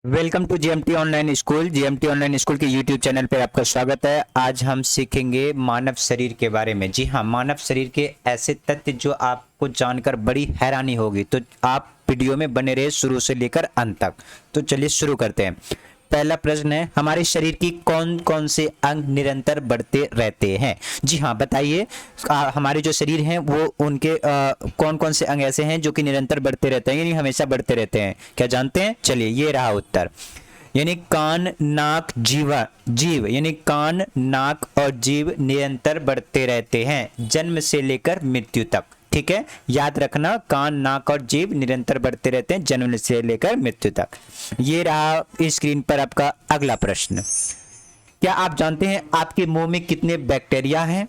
Welcome to GMT online school. GMT online school के YouTube channel पर आपका स्वागत है। आज हम सीखेंगे मानव शरीर के बारे में। जी हाँ, मानव शरीर के ऐसे तथ्य जो आपको जानकर बड़ी हैरानी होगी, तो आप वीडियो में बने रहे शुरू से लेकर अंत तक। तो चलिए शुरू करते हैं। पहला प्रश्न है, हमारे शरीर की कौन कौन से अंग निरंतर बढ़ते रहते हैं? जी हाँ, बताइए। हमारे जो शरीर हैं वो उनके कौन कौन से अंग ऐसे हैं जो कि निरंतर बढ़ते रहते हैं, यानी हमेशा बढ़ते रहते हैं? क्या जानते हैं? चलिए, ये रहा उत्तर। यानी कान, नाक, जीव यानी कान, नाक और जीव निरंतर बढ़ते रहते हैं जन्म से लेकर मृत्यु तक। ठीक है, याद रखना, कान, नाक और जीभ निरंतर बढ़ते रहते हैं जन्म से लेकर मृत्यु तक। ये रहा स्क्रीन पर आपका अगला प्रश्न। क्या आप जानते हैं आपके मुंह में कितने बैक्टीरिया हैं?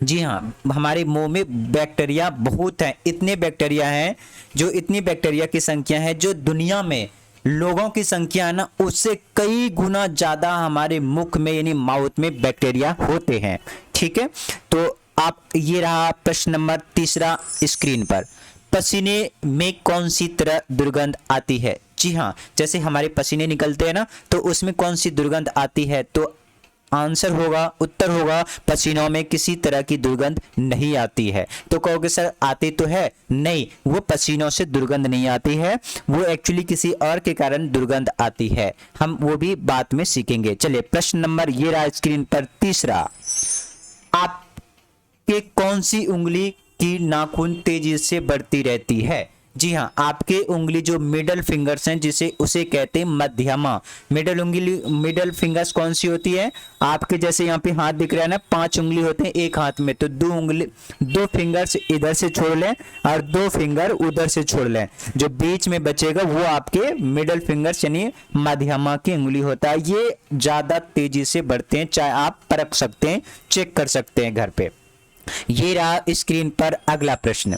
जी हाँ, हमारे मुंह में बैक्टीरिया बहुत हैं। इतने बैक्टीरिया हैं, इतनी बैक्टीरिया की संख्या है जो दुनिया में लोगों की संख्या है ना, उससे कई गुना ज्यादा हमारे मुख में यानी माउथ में बैक्टीरिया होते हैं। ठीक है, तो आप, ये रहा प्रश्न नंबर तीसरा स्क्रीन पर। पसीने में कौन सी तरह दुर्गंध आती है? जी हाँ, जैसे हमारे पसीने निकलते हैं ना, तो उसमें कौन सी दुर्गंध आती है? तो आंसर होगा, उत्तर होगा, पसीनों में किसी तरह की दुर्गंध नहीं आती है। तो कहोगे सर आती तो है। नहीं, वो पसीनों से दुर्गंध नहीं आती है, वो एक्चुअली किसी और के कारण दुर्गंध आती है। हम वो भी बाद में सीखेंगे। चलिए, प्रश्न नंबर ये रहा स्क्रीन पर तीसरा। आप कि कौन सी उंगली की नाखून तेजी से बढ़ती रहती है? जी हाँ, आपके उंगली जो मिडल फिंगर्स हैं, उसे कहते हैं मध्यमा। मिडल फिंगर्स कौन सी होती है? आपके जैसे यहाँ पे हाथ दिख रहा है ना, 5 उंगली होते हैं एक हाथ में, तो 2 फिंगर्स इधर से छोड़ लें और 2 फिंगर उधर से छोड़ लें। जो बीच में बचेगा वो आपके मिडल फिंगर्स यानी मध्यमा की उंगली होता है। ये ज्यादा तेजी से बढ़ते हैं, चाहे आप परख सकते हैं, चेक कर सकते हैं घर पे। ये रहा स्क्रीन पर अगला प्रश्न।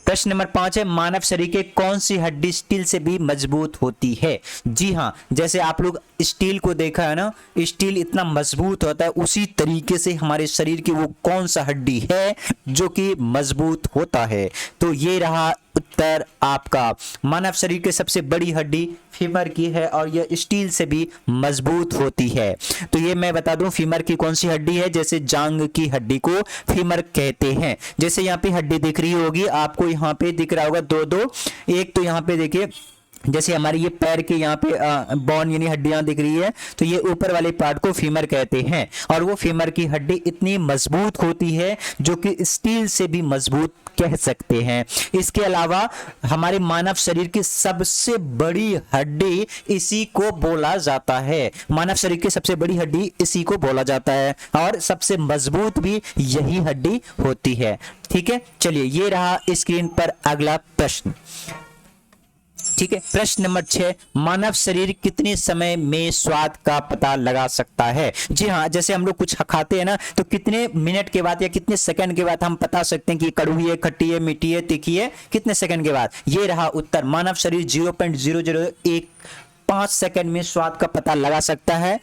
प्रश्न नंबर 5 है, मानव शरीर के कौन सी हड्डी स्टील से भी मजबूत होती है? जी हाँ, जैसे आप लोग स्टील को देखा है ना, स्टील इतना मजबूत होता है, उसी तरीके से हमारे शरीर की वो कौन सा हड्डी है जो कि मजबूत होता है? तो ये रहा उत्तर आपका। मानव शरीर की सबसे बड़ी हड्डी फीमर की है और यह स्टील से भी मजबूत होती है। तो ये मैं बता दूं, फीमर की कौन सी हड्डी है? जैसे जांग की हड्डी को फीमर कहते हैं। जैसे यहाँ पे हड्डी दिख रही होगी आपको, यहाँ पे दिख रहा होगा दो, एक तो यहाँ पे देखिए, जैसे हमारे ये पैर के यहाँ पे बोन यानी हड्डियां दिख रही है, तो ये ऊपर वाले पार्ट को फीमर कहते हैं। और वो फीमर की हड्डी इतनी मजबूत होती है जो कि स्टील से भी मजबूत कह सकते हैं। इसके अलावा हमारे मानव शरीर की सबसे बड़ी हड्डी इसी को बोला जाता है। मानव शरीर की सबसे बड़ी हड्डी इसी को बोला जाता है और सबसे मजबूत भी यही हड्डी होती है। ठीक है, चलिए, ये रहा स्क्रीन पर अगला प्रश्न। ठीक है, प्रश्न नंबर 6, मानव शरीर कितने समय में स्वाद का पता लगा सकता है? जी हाँ, जैसे हम लोग कुछ खाते हैं ना, तो कितने मिनट के बाद या कितने सेकंड के बाद हम बता सकते हैं कि कड़वी है, खट्टी है, मीठी है, तीखी है? कितने सेकंड के बाद? ये रहा उत्तर। मानव शरीर 0.0015 सेकंड में स्वाद का पता लगा सकता है,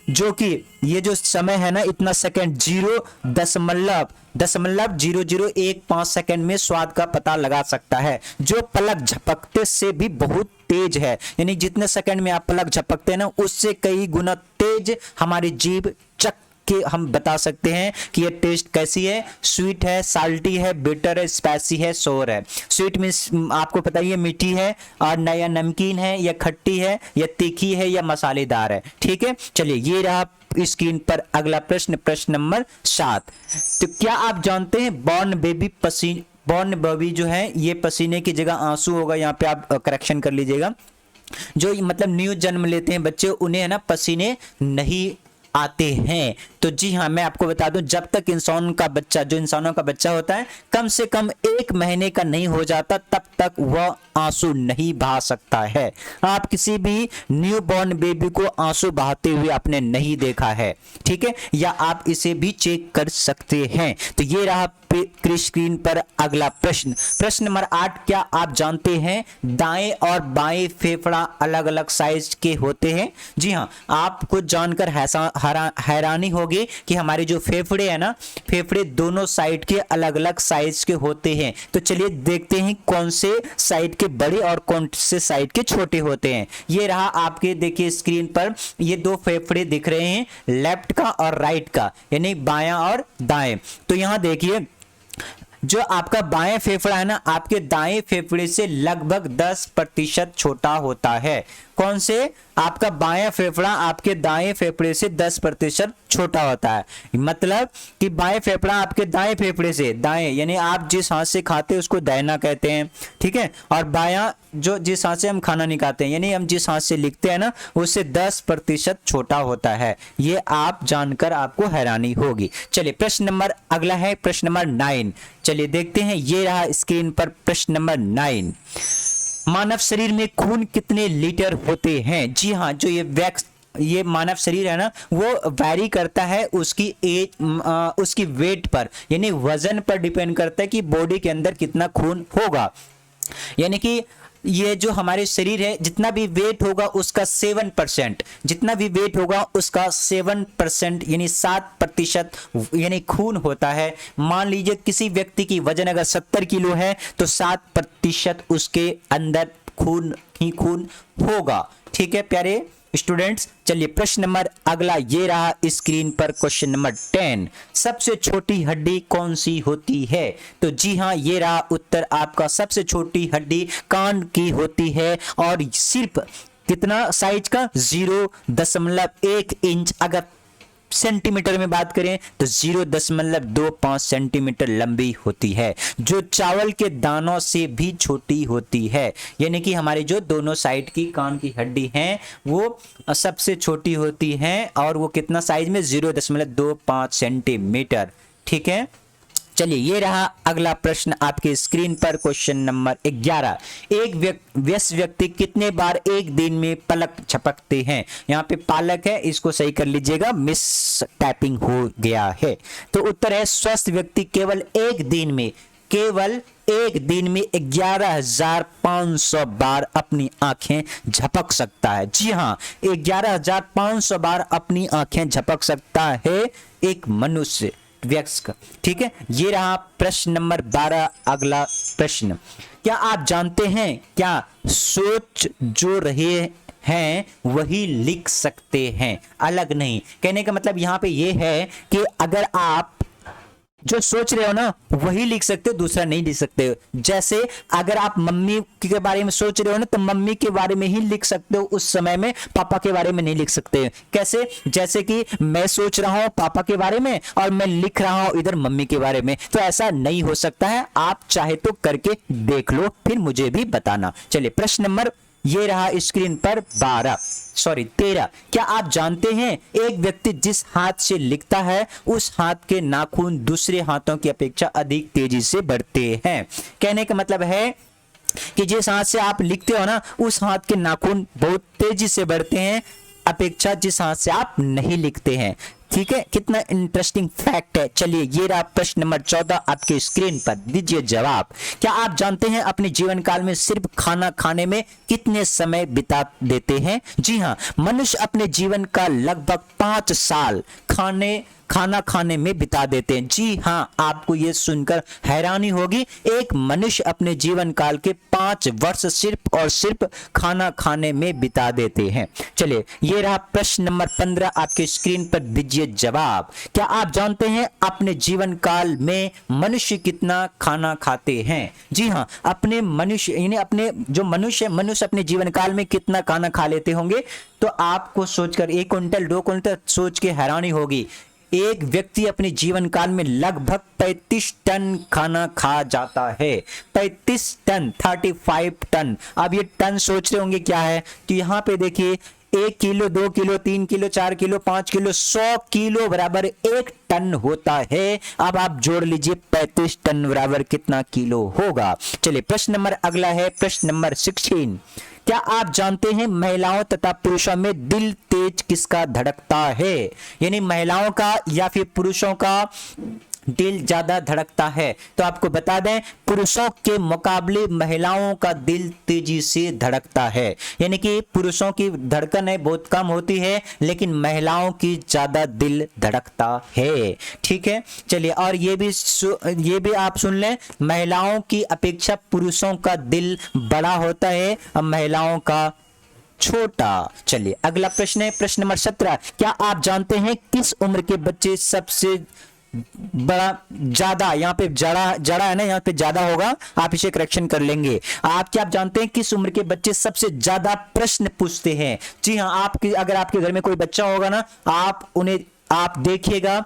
जो कि ये जो समय है ना, इतना सेकंड, 0.0015 सेकंड में स्वाद का पता लगा सकता है, जो पलक झपकते से भी बहुत तेज है। यानी जितने सेकंड में आप पलक झपकते हैं ना, उससे कई गुना तेज हमारी जीभ चख के हम बता सकते हैं कि ये टेस्ट कैसी है, स्वीट है, साल्टी है, बिटर है, स्पाइसी है, सोर है। स्वीट मींस आपको पता ही है, मीठी है, और या नमकीन है, या खट्टी है, या तीखी है, या मसालेदार है। ठीक है, चलिए, ये रहा स्क्रीन पर अगला प्रश्न, प्रश्न नंबर 7। तो क्या आप जानते हैं बॉर्न बेबी जो है, ये पसीने की जगह आंसू होगा, यहाँ पे आप करेक्शन कर लीजिएगा। जो मतलब न्यू जन्म लेते हैं बच्चे, उन्हें है ना पसीने नहीं आते हैं। तो जी हाँ, मैं आपको बता दूं, जब तक इंसानों का बच्चा होता है, कम से कम 1 महीने का नहीं हो जाता, तब तक वह आंसू नहीं बहा सकता है। आप किसी भी न्यू बॉर्न बेबी को आंसू बहाते हुए आपने नहीं देखा है। ठीक है, या आप इसे भी चेक कर सकते हैं। तो ये रहा स्क्रीन पर अगला प्रश्न, प्रश्न नंबर 8, क्या आप जानते हैं दाएं और बाएं फेफड़ा अलग अलग साइज के होते हैं? जी हाँ, आपको जानकर हैरानी होगी कि हमारे जो फेफड़े हैं ना, फेफड़े दोनों साइड के अलग अलग साइज के होते हैं। तो चलिए देखते हैं कौन से साइड के बड़े और कौन से साइड के छोटे होते हैं। ये रहा आपके, देखिए स्क्रीन पर ये दो फेफड़े दिख रहे हैं, लेफ्ट का और राइट का, यानी बायां और दाएं। तो यहां देखिए जो आपका बाएं फेफड़ा है ना, आपके दाएं फेफड़े से लगभग 10% छोटा होता है। कौन से? आपका बायां फेफड़ा आपके दाएं फेफड़े से 10% छोटा होता है। मतलब कि बाएं फेफड़ा आपके दाएं फेफड़े से, दाएं यानी आप जिस हाथ से खाते हैं उसको दाहिना कहते हैं, ठीक है, और बायां जो जिस हाथ से हम खाना नहीं खाते हैं, यानी हम जिस हाथ से लिखते हैं ना, उससे 10% छोटा होता है। ये आप जानकर आपको हैरानी होगी। चलिए प्रश्न नंबर अगला है, प्रश्न नंबर 9। चलिए देखते हैं, ये रहा स्क्रीन पर प्रश्न नंबर 9। मानव शरीर में खून कितने लीटर होते हैं? जी हाँ, जो ये मानव शरीर है ना, वो वैरी करता है उसकी उसकी वेट पर, यानी वजन पर डिपेंड करता है कि बॉडी के अंदर कितना खून होगा। यानी कि ये जो हमारे शरीर है, जितना भी वेट होगा उसका 7%, जितना भी वेट होगा उसका 7% यानी 7% यानी खून होता है। मान लीजिए किसी व्यक्ति की वजन अगर 70 किलो है तो 7% उसके अंदर खून ही खून होगा। ठीक है प्यारे स्टूडेंट्स, चलिए प्रश्न नंबर अगला, ये रहा स्क्रीन पर क्वेश्चन नंबर 10। सबसे छोटी हड्डी कौन सी होती है? तो जी हाँ, ये रहा उत्तर आपका, सबसे छोटी हड्डी कान की होती है और सिर्फ कितना साइज का? 0.1 इंच। अगर सेंटीमीटर में बात करें तो 0.25 सेंटीमीटर लंबी होती है, जो चावल के दानों से भी छोटी होती है। यानी कि हमारे जो दोनों साइड की कान की हड्डी हैं वो सबसे छोटी होती हैं, और वो कितना साइज में? 0.25 सेंटीमीटर। ठीक है, चलिए ये रहा अगला प्रश्न आपके स्क्रीन पर, क्वेश्चन नंबर 11। एक व्यस्त व्यक्ति कितने बार एक दिन में पलक झपकते हैं? यहाँ पे पालक है, इसको सही कर लीजिएगा, मिस टाइपिंग हो गया है। तो उत्तर है स्वस्थ व्यक्ति केवल एक दिन में 11,500 बार अपनी आंखें झपक सकता है। जी हाँ, 11,500 बार अपनी आंखें झपक सकता है एक मनुष्य व्यस्क। ठीक है, ये रहा प्रश्न नंबर 12 अगला प्रश्न। क्या आप जानते हैं क्या सोच जो रहे हैं वही लिख सकते हैं, अलग नहीं? कहने का मतलब यहां पे ये है कि अगर आप जो सोच रहे हो ना वही लिख सकते हो, दूसरा नहीं लिख सकते हो। जैसे अगर आप मम्मी के बारे में सोच रहे हो ना तो मम्मी के बारे में ही लिख सकते हो उस समय में, पापा के बारे में नहीं लिख सकते। कैसे? जैसे कि मैं सोच रहा हूं पापा के बारे में और मैं लिख रहा हूं इधर मम्मी के बारे में, तो ऐसा नहीं हो सकता है। आप चाहे तो करके देख लो, फिर मुझे भी बताना। चलिए प्रश्न नंबर ये रहा स्क्रीन पर 13। क्या आप जानते हैं एक व्यक्ति जिस हाथ से लिखता है उस हाथ के नाखून दूसरे हाथों की अपेक्षा अधिक तेजी से बढ़ते हैं? कहने का मतलब है कि जिस हाथ से आप लिखते हो ना उस हाथ के नाखून बहुत तेजी से बढ़ते हैं अपेक्षा जिस हाथ से आप नहीं लिखते हैं। ठीक है, कितना इंटरेस्टिंग फैक्ट है। चलिए ये रहा प्रश्न नंबर 14 आपके स्क्रीन पर, दीजिए जवाब। क्या आप जानते हैं अपने जीवन काल में सिर्फ खाना खाने में कितने समय बिता देते हैं? जी हाँ, मनुष्य अपने जीवन का लगभग 5 साल खाना खाने में बिता देते हैं। जी हाँ, आपको यह सुनकर हैरानी होगी, एक मनुष्य अपने जीवन काल के 5 वर्ष सिर्फ और सिर्फ खाना खाने में बिता देते हैं। चलिए ये रहा प्रश्न नंबर 15 आपके स्क्रीन पर, दीजिए जवाब। क्या आप जानते हैं अपने जीवन काल में मनुष्य कितना खाना खाते हैं? जी हाँ, अपने मनुष्य यानी अपने जो मनुष्य अपने जीवन काल में कितना खाना खा लेते होंगे? तो आपको सोचकर 1 क्विंटल 2 क्विंटल सोच के हैरानी होगी। एक व्यक्ति अपने जीवन काल में लगभग 35 टन खाना खा जाता है। 35 टन, 35 टन। अब ये टन सोच रहे होंगे क्या है, तो यहाँ पे देखिए 1 kilo 2 kilo 3 kilo 4 kilo 5 kilo 100 kilo बराबर 1 टन होता है। अब आप जोड़ लीजिए 35 टन बराबर कितना किलो होगा। चलिए प्रश्न नंबर अगला है, प्रश्न नंबर 16। क्या आप जानते हैं महिलाओं तथा पुरुषों में दिल तेज किसका धड़कता है? यानी महिलाओं का या फिर पुरुषों का दिल ज्यादा धड़कता है? तो आपको बता दें, पुरुषों के मुकाबले महिलाओं का दिल तेजी से धड़कता है। यानी कि पुरुषों की धड़कन है बहुत कम होती है, लेकिन महिलाओं की ज्यादा दिल धड़कता है। ठीक है, चलिए, और ये भी आप सुन लें, महिलाओं की अपेक्षा पुरुषों का दिल बड़ा होता है और महिलाओं का छोटा। चलिए अगला प्रश्न है, प्रश्न नंबर 17। क्या आप जानते हैं किस उम्र के बच्चे सबसे बड़ा ज्यादा, यहाँ पे जड़ा है ना, यहाँ पे ज्यादा होगा, आप इसे करेक्शन कर लेंगे। आप क्या जानते हैं किस उम्र के बच्चे सबसे ज्यादा प्रश्न पूछते हैं? जी हाँ, आपकी अगर आपके घर में कोई बच्चा होगा ना, आप देखिएगा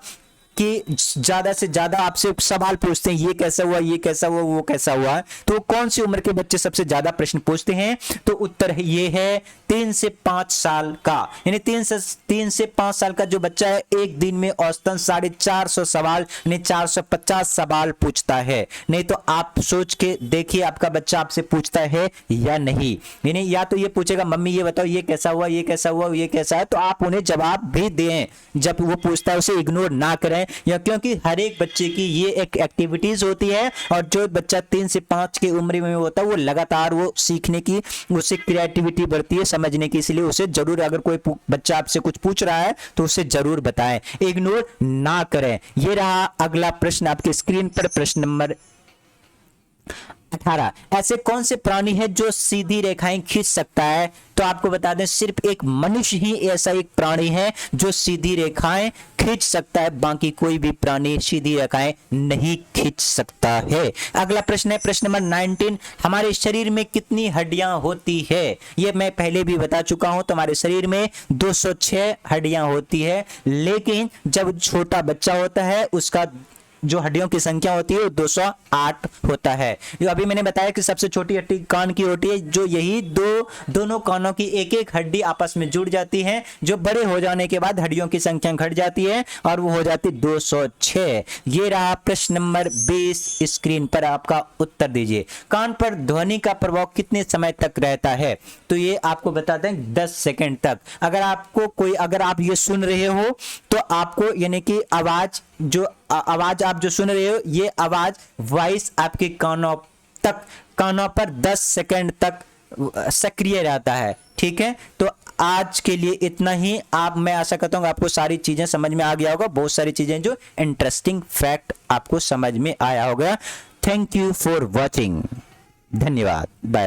कि ज्यादा से ज्यादा आपसे सवाल पूछते हैं, ये कैसा हुआ, ये कैसा हुआ, वो कैसा हुआ। तो कौन सी उम्र के बच्चे सबसे ज्यादा प्रश्न पूछते हैं? तो उत्तर ये है 3 से 5 साल का। यानी 3 से 5 साल का जो बच्चा है, एक दिन में औसतन 450 सवाल यानी 450 सवाल पूछता है। नहीं तो आप सोच के देखिए, आपका बच्चा आपसे पूछता है या नहीं। यानी या तो ये पूछेगा, मम्मी ये बताओ ये कैसा हुआ, ये कैसा हुआ, ये कैसा है, तो आप उन्हें जवाब भी दें। जब वो पूछता है उसे इग्नोर ना करें, या क्योंकि हर एक बच्चे की ये एक एक्टिविटीज होती है, और जो बच्चा 3 से 5 की उम्र में होता है वो लगातार वो सीखने की, उससे क्रिएटिविटी बढ़ती है, समझने की। इसलिए उसे जरूर, अगर कोई बच्चा आपसे कुछ पूछ रहा है तो उसे जरूर बताएं, इग्नोर ना करें। ये रहा अगला प्रश्न आपके स्क्रीन पर, प्रश्न नंबर 18। ऐसे कौन से प्राणी है जो सीधी रेखाएं खींच सकता है? तो आपको बता दें, सिर्फ एक मनुष्य ही ऐसा एक प्राणी है जो सीधी रेखाएं खींच सकता है, बाकी कोई भी प्राणी सीधी रेखाएं नहीं खींच सकता है। अगला प्रश्न है, प्रश्न नंबर 19। हमारे शरीर में कितनी हड्डियां होती है? ये मैं पहले भी बता चुका हूं, तो हमारे शरीर में 206 हड्डियां होती है, लेकिन जब छोटा बच्चा होता है उसका जो हड्डियों की संख्या होती है वो 208 होता है। जो अभी मैंने बताया कि सबसे छोटी हड्डी कान की होती है, जो यही दोनों कानों की एक एक हड्डी आपस में जुड़ जाती है, जो बड़े हो जाने के बाद हड्डियों की संख्या घट जाती है और वो हो जाती 206। ये रहा प्रश्न नंबर 20। स्क्रीन पर आपका उत्तर दीजिए। कान पर ध्वनि का प्रभाव कितने समय तक रहता है? तो ये आपको बता दें 10 सेकेंड तक। अगर आप ये सुन रहे हो तो आपको, यानी कि आवाज आप जो सुन रहे हो, ये आवाज वॉइस आपके कानों पर 10 सेकंड तक सक्रिय रहता है। ठीक है, तो आज के लिए इतना ही। मैं आशा करता हूँ आपको सारी चीजें समझ में आ गया होगा, बहुत सारी चीजें जो इंटरेस्टिंग फैक्ट आपको समझ में आया होगा। Thank you for watching. धन्यवाद, बाय।